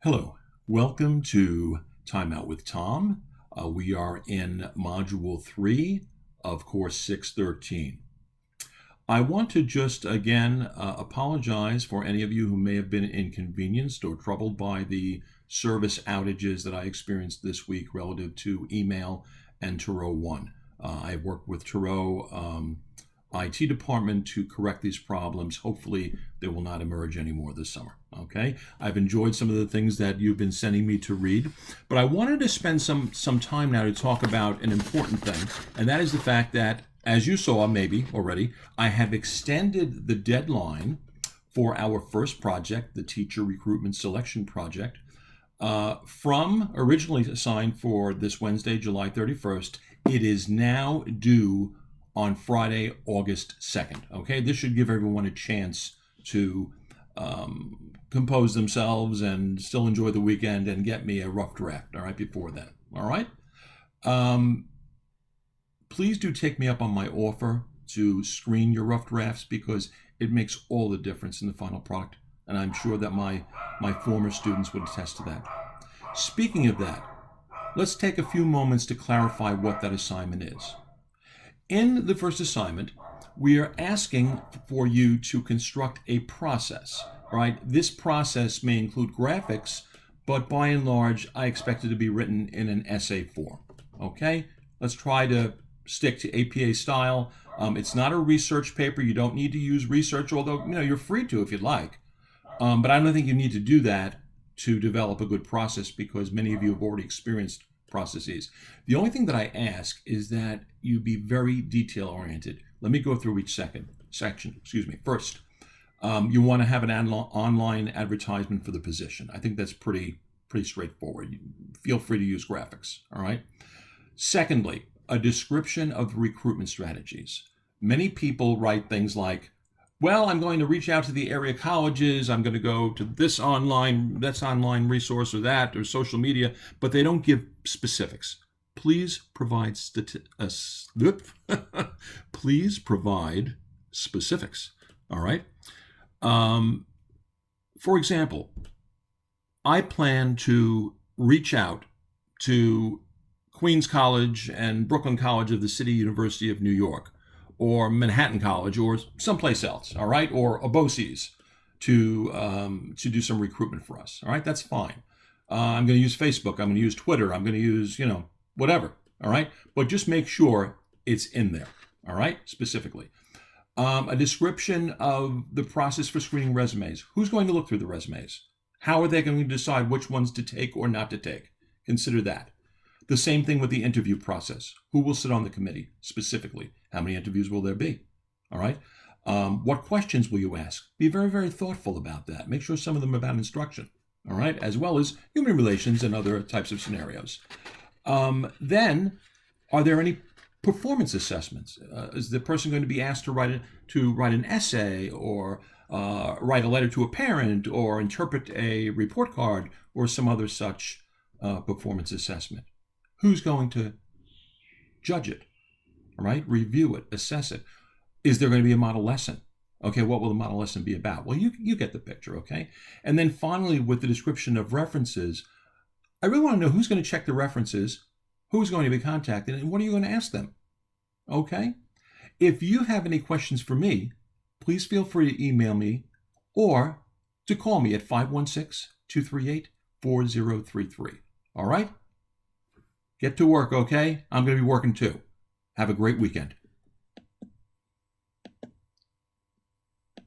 Hello, welcome to Time Out with Tom. We are in Module 3 of Course 613. I want to just again apologize for any of you who may have been inconvenienced or troubled by the service outages that I experienced this week relative to email and Turo 1. I've worked with Turo IT department to correct these problems. Hopefully they will not emerge anymore this summer. Okay, I've enjoyed some of the things that you've been sending me to read, but I wanted to spend some time now to talk about an important thing, and that is the fact that, as you saw maybe already, I have extended the deadline for our first project, the Teacher Recruitment Selection Project, from originally assigned for this Wednesday, July 31st. It is now due on Friday, August 2nd. Okay, this should give everyone a chance to compose themselves and still enjoy the weekend and get me a rough draft, all right, before then, all right? Please do take me up on my offer to screen your rough drafts because it makes all the difference in the final product, and I'm sure that my former students would attest to that. Speaking of that, let's take a few moments to clarify what that assignment is. In the first assignment, we are asking for you to construct a process, right? This process may include graphics, but by and large, I expect it to be written in an essay form, okay? Let's try to stick to APA style. It's not a research paper. You don't need to use research, although you're free to if you'd like. But I don't think you need to do that to develop a good process because many of you have already experienced processes. The only thing that I ask is that you be very detail-oriented. Let me go through each section. First, you want to have an online advertisement for the position. I think that's pretty straightforward. Feel free to use graphics, all right? Secondly, a description of recruitment strategies. Many people write things like, well, I'm going to reach out to the area colleges, I'm going to go to this online resource or that, or social media, but they don't give specifics. Please provide please provide specifics, all right? For example, I plan to reach out to Queens College and Brooklyn College of the City University of New York, or Manhattan College, or someplace else, all right, or Abosi's to do some recruitment for us, all right? That's fine. I'm going to use Facebook. I'm going to use Twitter. I'm going to use, whatever, all right? But just make sure it's in there, all right, specifically. A description of the process for screening resumes. Who's going to look through the resumes? How are they going to decide which ones to take or not to take? Consider that. The same thing with the interview process. Who will sit on the committee specifically? How many interviews will there be? All right. What questions will you ask? Be very, very thoughtful about that. Make sure some of them are about instruction. All right. As well as human relations and other types of scenarios. Then, are there any performance assessments? Is the person going to be asked to write an essay or write a letter to a parent or interpret a report card or some other such performance assessment? Who's going to judge it, all right? Review it, assess it. Is there going to be a model lesson? Okay, what will the model lesson be about? Well, you get the picture, okay? And then finally, with the description of references, I really want to know who's going to check the references, who's going to be contacted, and what are you going to ask them, okay? If you have any questions for me, please feel free to email me or to call me at 516-238-4033, all right? Get to work, okay? I'm going to be working too. Have a great weekend.